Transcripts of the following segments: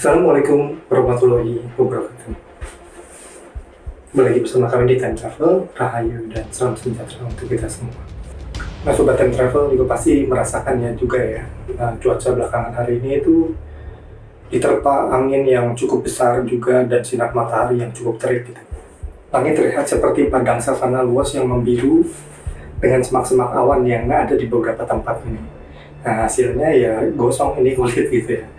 Assalamualaikum warahmatullahi wabarakatuh. Kembali lagi bersama kami di Time Travel, Rahayu dan salam sejahtera untuk kita semua. Nah, Sobat Time Travel juga pasti merasakannya juga ya. Cuaca belakangan hari ini itu diterpa angin yang cukup besar juga dan sinar matahari yang cukup terik gitu. Langit terlihat seperti padang savana luas yang membiru dengan semak-semak awan yang ada di beberapa tempat ini. Nah, hasilnya ya gosong ini kulit gitu ya.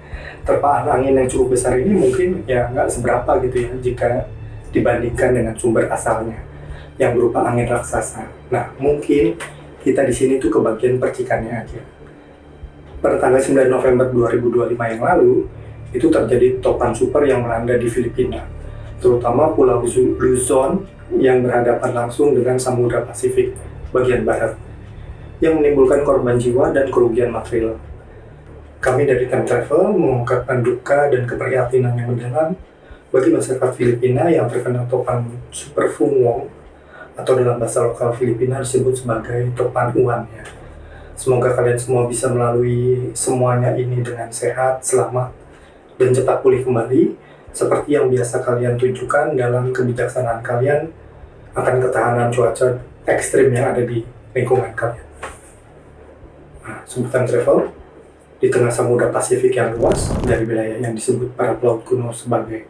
Terpaan angin yang cukup besar ini mungkin ya nggak seberapa gitu ya jika dibandingkan dengan sumber asalnya yang berupa angin raksasa. Nah, mungkin kita di sini tuh kebagian percikannya aja. Pada tanggal 9 November 2025 yang lalu, itu terjadi topan super yang melanda di Filipina, terutama Pulau Luzon yang berhadapan langsung dengan Samudra Pasifik bagian barat, yang menimbulkan korban jiwa dan kerugian material. Kami dari Time Travel mengungkapkan duka dan keprihatinan yang mendalam bagi masyarakat Filipina yang terkena topan Super Fungwong, atau dalam bahasa lokal Filipina disebut sebagai topan Uwan ya. Semoga kalian semua bisa melalui semuanya ini dengan sehat, selamat, dan cepat pulih kembali seperti yang biasa kalian tunjukkan dalam kebijaksanaan kalian akan ketahanan cuaca ekstrim yang ada di lingkungan kalian. Nah, Sobat Time Travel, di tengah Samudra Pasifik yang luas dari wilayah yang disebut para pelaut kuno sebagai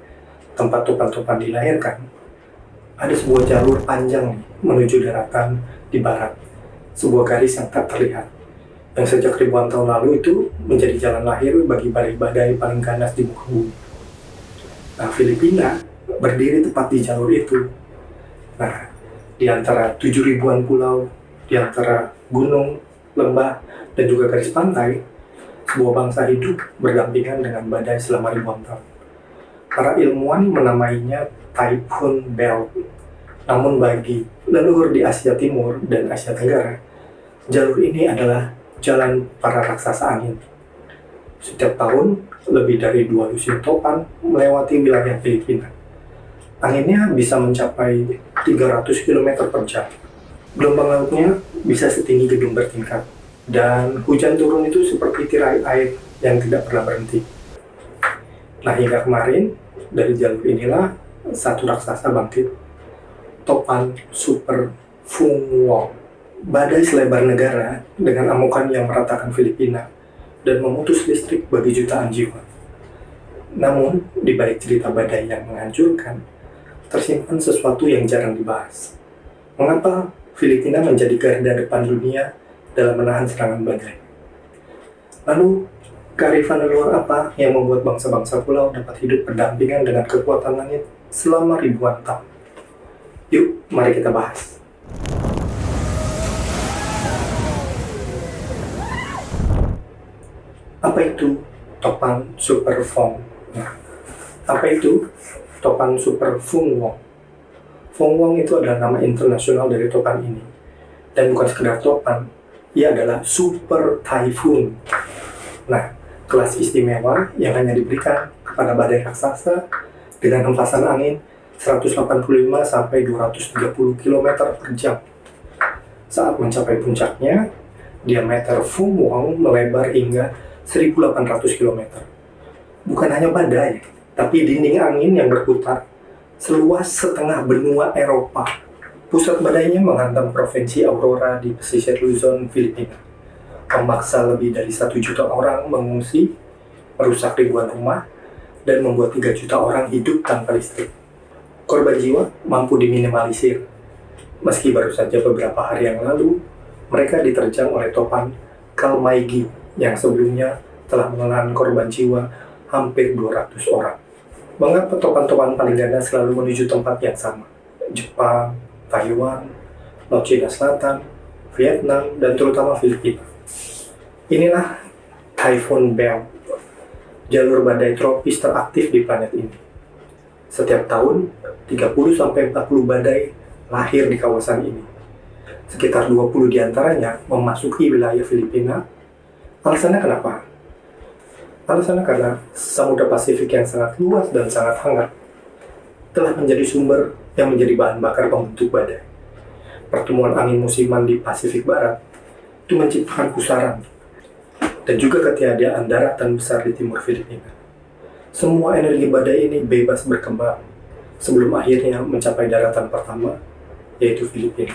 tempat topan-topan dilahirkan, ada sebuah jalur panjang menuju daratan di barat, sebuah garis yang tak terlihat, yang sejak ribuan tahun lalu itu menjadi jalan lahir bagi badai-badai paling ganas di muka bumi. Nah, Filipina berdiri tepat di jalur itu. Nah, di antara 7 ribuan pulau, di antara gunung, lembah, dan juga garis pantai, sebuah bangsa hidup berdampingan dengan badai selama ribuan tahun. Para ilmuwan menamainya Typhoon Belt. Namun bagi leluhur di Asia Timur dan Asia Tenggara, jalur ini adalah jalan para raksasa angin. Setiap tahun, lebih dari 2 lusin topan melewati wilayah Filipina. Anginnya bisa mencapai 300 km per jam. Gelombang lautnya bisa setinggi gedung bertingkat. Dan hujan turun itu seperti tirai air yang tidak pernah berhenti. Nah, hingga kemarin, dari jalur inilah satu raksasa bangkit, topan Super Fungwong. Badai selebar negara dengan amukan yang meratakan Filipina dan memutus listrik bagi jutaan jiwa. Namun, di balik cerita badai yang menghancurkan, tersimpan sesuatu yang jarang dibahas. Mengapa Filipina menjadi garda depan dunia dalam menahan serangan badai? Lalu, kearifan luar apa yang membuat bangsa-bangsa pulau dapat hidup berdampingan dengan kekuatan langit selama ribuan tahun? Yuk, mari kita bahas. Apa itu topan Super Fung? Nah, apa itu topan Super Fungwong? Fungwong itu adalah nama internasional dari topan ini. Dan bukan sekedar topan, ia adalah Super Typhoon. Nah, kelas istimewa yang hanya diberikan kepada badai raksasa dengan hempasan angin 185 sampai 230 km per jam. Saat mencapai puncaknya, diameter Fungwong melebar hingga 1800 km. Bukan hanya badai, tapi dinding angin yang berputar seluas setengah benua Eropa. Pusat badainya menghantam provinsi Aurora di pesisir Luzon, Filipina, memaksa lebih dari 1 juta orang mengungsi, merusak ribuan rumah, dan membuat 3 juta orang hidup tanpa listrik. Korban jiwa mampu diminimalisir, meski baru saja beberapa hari yang lalu, mereka diterjang oleh topan Kalmaigi yang sebelumnya telah menelan korban jiwa hampir 200 orang. Mengapa topan-topan paling ganas selalu menuju tempat yang sama? Jepang, Taiwan, Laut Cina Selatan, Vietnam, dan terutama Filipina. Inilah Typhoon Belt, jalur badai tropis teraktif di planet ini. Setiap tahun, 30-40 badai lahir di kawasan ini. Sekitar 20 diantaranya memasuki wilayah Filipina. Alasannya kenapa? Alasannya karena Samudra Pasifik yang sangat luas dan sangat hangat telah menjadi sumber yang menjadi bahan bakar pembentuk badai. Pertemuan angin musiman di Pasifik Barat itu menciptakan pusaran dan juga ketiadaan daratan besar di timur Filipina. Semua energi badai ini bebas berkembang sebelum akhirnya mencapai daratan pertama, yaitu Filipina.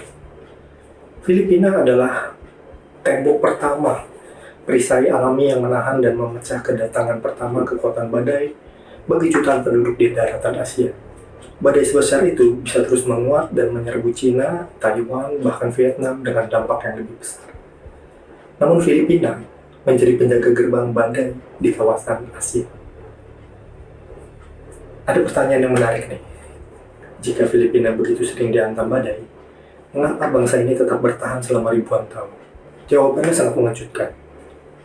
Filipina adalah tembok pertama perisai alami yang menahan dan memecah kedatangan pertama kekuatan badai bagi jutaan penduduk di daratan Asia. Badai sebesar itu bisa terus menguat dan menyerbu Cina, Taiwan, bahkan Vietnam dengan dampak yang lebih besar. Namun Filipina menjadi penjaga gerbang badai di kawasan Asia. Ada pertanyaan yang menarik nih. Jika Filipina begitu sering dihantam badai, mengapa bangsa ini tetap bertahan selama ribuan tahun? Jawabannya sangat mengejutkan.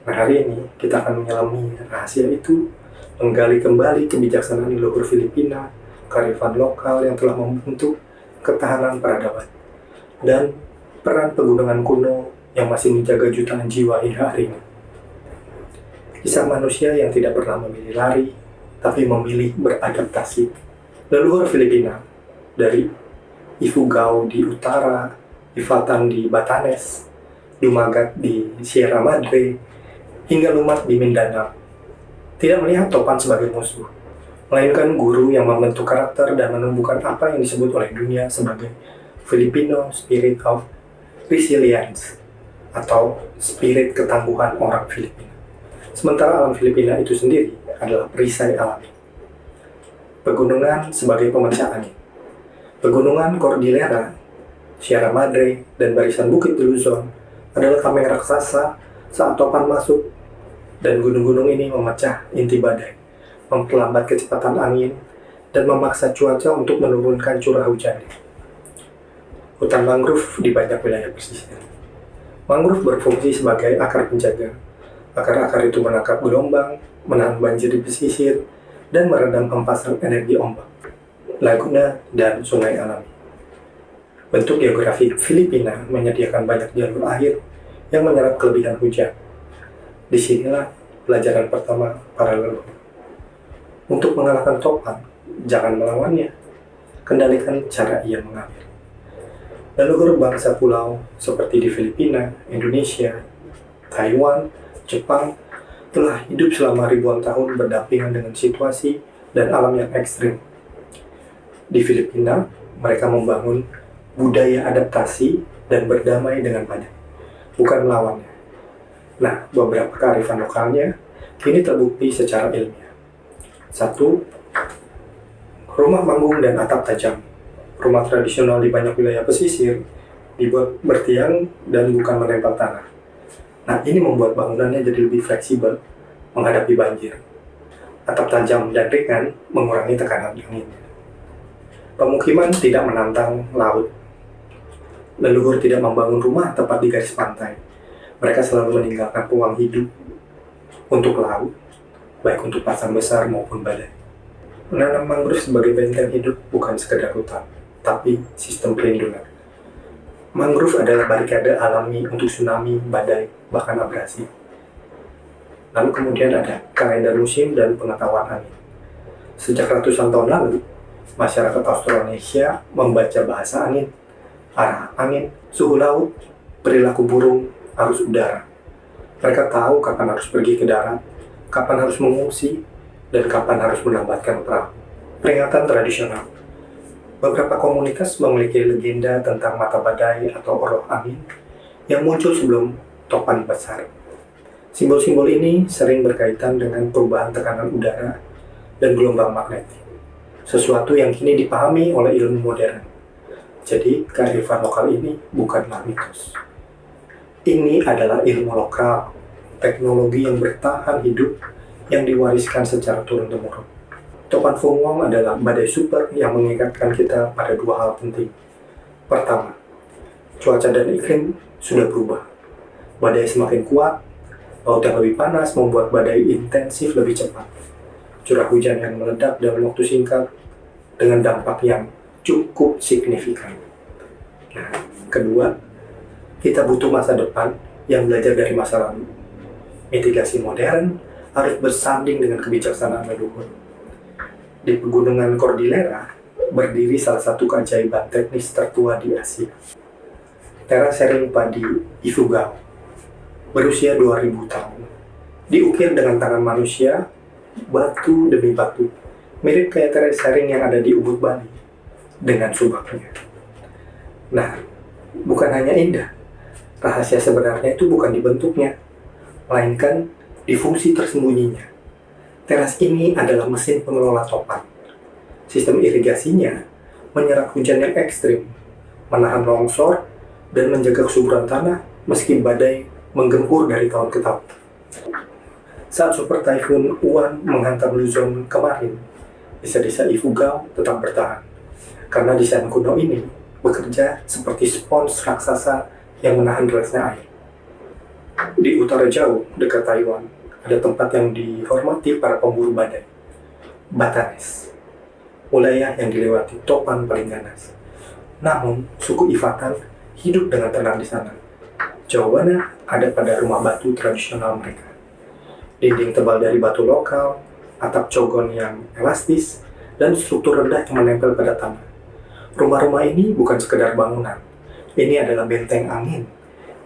Nah, hari ini kita akan menyelami rahasia itu, menggali kembali kebijaksanaan leluhur Filipina, kearifan lokal yang telah membentuk ketahanan peradaban, dan peran pegunungan kuno yang masih menjaga jutaan jiwa hingga hari ini. Kisah manusia yang tidak pernah memilih lari, tapi memilih beradaptasi. Leluhur Filipina, dari Ifugao di utara, Ifatan di Batanes, Dumagat di Sierra Madre, hingga Lumat di Mindanao, tidak melihat topan sebagai musuh, melainkan guru yang membentuk karakter dan menumbuhkan apa yang disebut oleh dunia sebagai Filipino Spirit of Resilience atau spirit ketangguhan orang Filipina. Sementara alam Filipina itu sendiri adalah perisai alami. Pegunungan sebagai pemecah angin. Pegunungan Cordillera, Sierra Madre, dan barisan bukit di Luzon adalah tameng raksasa saat topan masuk, dan gunung-gunung ini memecah inti badai, memperlambat kecepatan angin, dan memaksa cuaca untuk menurunkan curah hujan. Hutan mangrove di banyak wilayah pesisir. Mangrove berfungsi sebagai akar penjaga. Akar-akar itu menangkap gelombang, menahan banjir di pesisir, dan meredam hempasan energi ombak, laguna, dan sungai alami. Bentuk geografi Filipina menyediakan banyak jalur air yang menyerap kelebihan hujan. Disinilah pelajaran pertama para leluhur. Untuk mengalahkan topan, jangan melawannya, kendalikan cara ia mengalir. Leluhur bangsa pulau seperti di Filipina, Indonesia, Taiwan, Jepang telah hidup selama ribuan tahun berdampingan dengan situasi dan alam yang ekstrim. Di Filipina, mereka membangun budaya adaptasi dan berdamai dengan badai, bukan melawannya. Nah, beberapa kearifan lokalnya kini terbukti secara ilmiah. 1. Rumah panggung dan atap tajam. Rumah tradisional di banyak wilayah pesisir dibuat bertiang dan bukan menempel tanah. Nah, ini membuat bangunannya jadi lebih fleksibel menghadapi banjir. Atap tajam dan ringan mengurangi tekanan angin. Pemukiman tidak menantang laut. Leluhur tidak membangun rumah tepat di garis pantai. Mereka selalu meninggalkan peluang hidup untuk laut, baik untuk pasang besar maupun badai. Menanam mangrove sebagai benteng hidup bukan sekedar hutan, tapi sistem perlindungan. Mangrove adalah barikade alami untuk tsunami, badai, bahkan abrasi. Lalu kemudian ada kalender musim dan pengetahuan angin. Sejak ratusan tahun lalu, masyarakat Austronesia membaca bahasa angin, arah angin, suhu laut, perilaku burung, arus udara. Mereka tahu kapan harus pergi ke darat, kapan harus mengungsi, dan kapan harus melambatkan perang. Peringatan tradisional. Beberapa komunitas memiliki legenda tentang mata badai atau oroh angin yang muncul sebelum topan besar. Simbol-simbol ini sering berkaitan dengan perubahan tekanan udara dan gelombang magnetik, sesuatu yang kini dipahami oleh ilmu modern. Jadi, kearifan lokal ini bukanlah mitos. Ini adalah ilmu lokal, teknologi yang bertahan hidup yang diwariskan secara turun-temurun. Topan Fung Wong adalah badai super yang mengingatkan kita pada dua hal penting. Pertama, cuaca dan iklim sudah berubah. Badai semakin kuat, laut yang lebih panas membuat badai intensif lebih cepat. Curah hujan yang meledak dalam waktu singkat dengan dampak yang cukup signifikan. Nah, kedua, kita butuh masa depan yang belajar dari masa lalu. Mitigasi modern harus bersanding dengan kebijaksanaan leluhur. Di pegunungan Cordillera berdiri salah satu keajaiban teknis tertua di Asia. Terasering padi Ifugao, berusia 2000 tahun. Diukir dengan tangan manusia batu demi batu, mirip kayak terasering yang ada di Ubud Bali, dengan subaknya. Nah, bukan hanya indah, rahasia sebenarnya itu bukan di bentuknya, melainkan di fungsi tersembunyinya. Teras ini adalah mesin pengelola topan. Sistem irigasinya menyerap hujan yang ekstrim, menahan longsor, dan menjaga kesuburan tanah meski badai menggempur dari tahun ke tahun. Saat Super Typhoon Uwan menghantam Luzon kemarin, desa-desa Ifugao tetap bertahan, karena desain kuno ini bekerja seperti spons raksasa yang menahan derasnya air. Di utara jauh, dekat Taiwan, ada tempat yang dihormati para pemburu badai, Batanes, wilayah yang dilewati topan paling ganas. Namun, suku Ivatan hidup dengan tenang di sana. Jawabannya ada pada rumah batu tradisional mereka. Dinding tebal dari batu lokal, atap cogon yang elastis, dan struktur rendah yang menempel pada tanah. Rumah-rumah ini bukan sekedar bangunan. Ini adalah benteng angin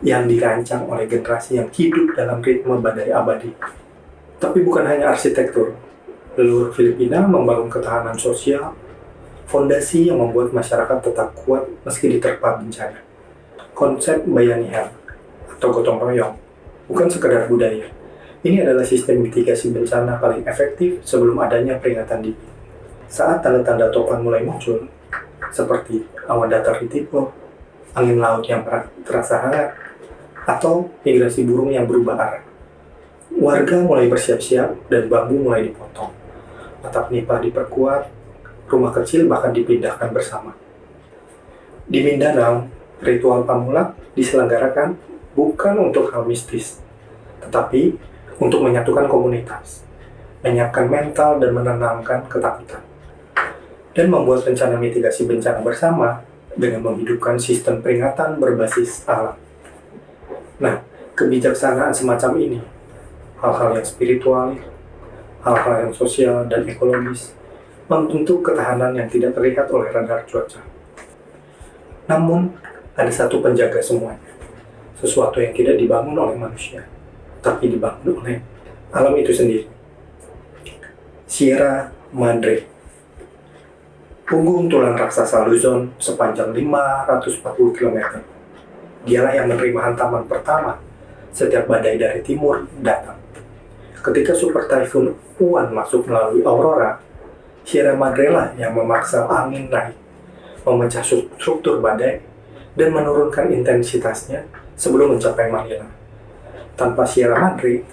yang dirancang oleh generasi yang hidup dalam ritme badai abadi. Tapi bukan hanya arsitektur. Leluhur Filipina membangun ketahanan sosial, fondasi yang membuat masyarakat tetap kuat meski diterpa bencana. Konsep bayanihan atau gotong royong bukan sekedar budaya. Ini adalah sistem mitigasi bencana paling efektif sebelum adanya peringatan dini. Saat tanda-tanda topan mulai muncul, seperti awan datar di timur, angin laut yang terasa hangat, atau migrasi burung yang berubah arah, warga mulai bersiap-siap dan bambu mulai dipotong. Atap nipah diperkuat, rumah kecil bahkan dipindahkan bersama. Di Mindanao, ritual pamulak diselenggarakan bukan untuk hal mistis, tetapi untuk menyatukan komunitas, menyiapkan mental dan menenangkan ketakutan, dan membuat rencana mitigasi bencana bersama dengan menghidupkan sistem peringatan berbasis alam. Nah, kebijaksanaan semacam ini, hal-hal yang spiritual, hal-hal yang sosial dan ekologis, membentuk ketahanan yang tidak terlihat oleh radar cuaca. Namun, ada satu penjaga semuanya, sesuatu yang tidak dibangun oleh manusia, tapi dibangun oleh alam itu sendiri. Sierra Madre, punggung tulang raksasa Luzon sepanjang 540 km. Dialah yang menerima hantaman pertama setiap badai dari timur datang. Ketika Super Typhoon Uwan masuk melalui Aurora, Sierra Madre lah yang memaksa angin naik, memecah struktur badai, dan menurunkan intensitasnya sebelum mencapai Manila. Tanpa Sierra Madre,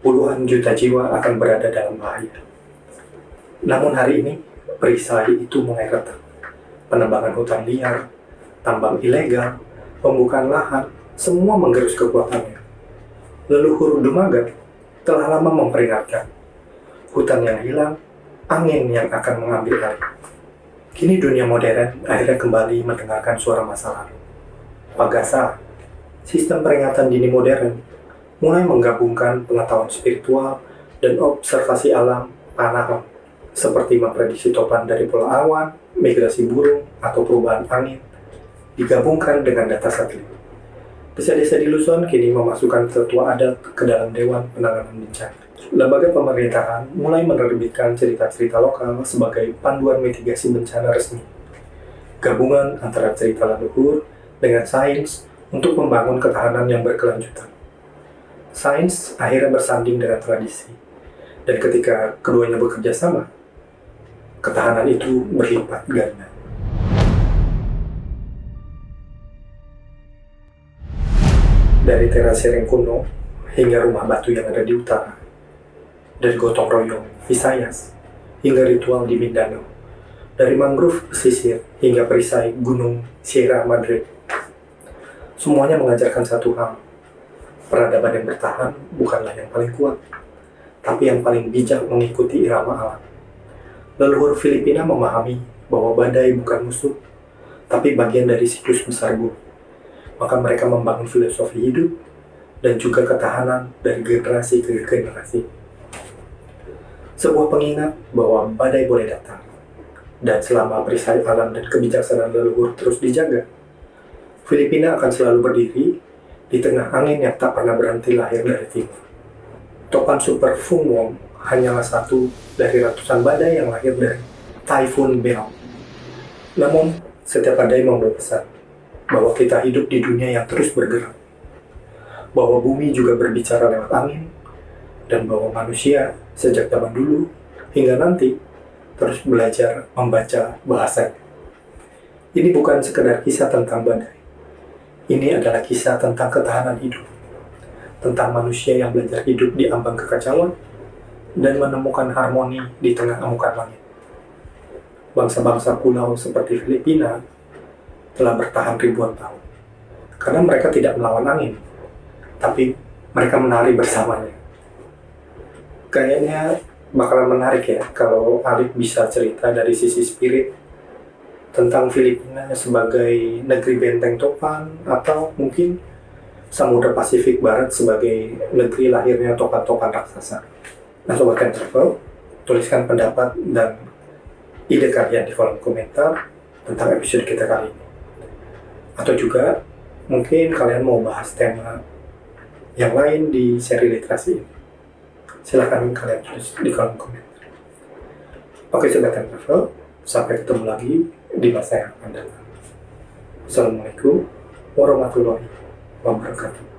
puluhan juta jiwa akan berada dalam bahaya. Namun hari ini, perisai itu mulai retak. Penebangan hutan liar, tambang ilegal, pembukaan lahan, semua menggerus kekuatannya. Leluhur Dumagat telah lama memperingatkan, hutan yang hilang, angin yang akan mengambil alih. Kini dunia modern akhirnya kembali mendengarkan suara masa lalu. Pagasa, sistem peringatan dini modern, mulai menggabungkan pengetahuan spiritual dan observasi alam panahan, seperti memprediksi topan dari pola awan, migrasi burung, atau perubahan angin, digabungkan dengan data satelit. Desa-desa di Luzon kini memasukkan tetua adat ke dalam Dewan Penanganan Bencana. Lembaga pemerintahan mulai menerbitkan cerita-cerita lokal sebagai panduan mitigasi bencana resmi. Gabungan antara cerita leluhur dengan sains untuk membangun ketahanan yang berkelanjutan. Sains akhirnya bersanding dengan tradisi, dan ketika keduanya bekerja sama, ketahanan itu berlipat ganda. Dari terasering kuno hingga rumah batu yang ada di utara, dari gotong royong Visayas hingga ritual di Mindanao, dari mangrove pesisir hingga perisai gunung Sierra Madre, semuanya mengajarkan satu hal: peradaban yang bertahan bukanlah yang paling kuat, tapi yang paling bijak mengikuti irama alam. Leluhur Filipina memahami bahwa badai bukan musuh, tapi bagian dari siklus besar bumi. Maka mereka membangun filosofi hidup dan juga ketahanan dari generasi ke generasi. Sebuah pengingat bahwa badai boleh datang, dan selama perisai alam dan kebijaksanaan leluhur terus dijaga, Filipina akan selalu berdiri di tengah angin yang tak pernah berhenti lahir dari timur. Topan Super Fungwong hanyalah satu dari ratusan badai yang lahir dari Typhoon Bell. Namun, setiap badai membawa pesan bahwa kita hidup di dunia yang terus bergerak, bahwa bumi juga berbicara lewat angin, dan bahwa manusia sejak zaman dulu hingga nanti terus belajar membaca bahasa. Ini bukan sekedar kisah tentang badai. Ini adalah kisah tentang ketahanan hidup, tentang manusia yang belajar hidup di ambang kekacauan dan menemukan harmoni di tengah amukan langit. Bangsa-bangsa pulau seperti Filipina telah bertahan ribuan tahun karena mereka tidak melawan angin, tapi mereka menari bersamanya. Kayaknya bakalan menarik ya kalau Alif bisa cerita dari sisi spirit tentang Filipina sebagai negeri benteng topan, atau mungkin Samudra Pasifik Barat sebagai negeri lahirnya topan-topan raksasa. Nah, Sobat Time Travel, tuliskan pendapat dan ide kalian di kolom komentar tentang episode kita kali ini. Atau juga mungkin kalian mau bahas tema yang lain di seri literasi ini. Silahkan kalian tulis di kolom komentar. Oke Sobat Time Travel, sampai ketemu lagi di masa yang akan datang. Assalamualaikum warahmatullahi wabarakatuh.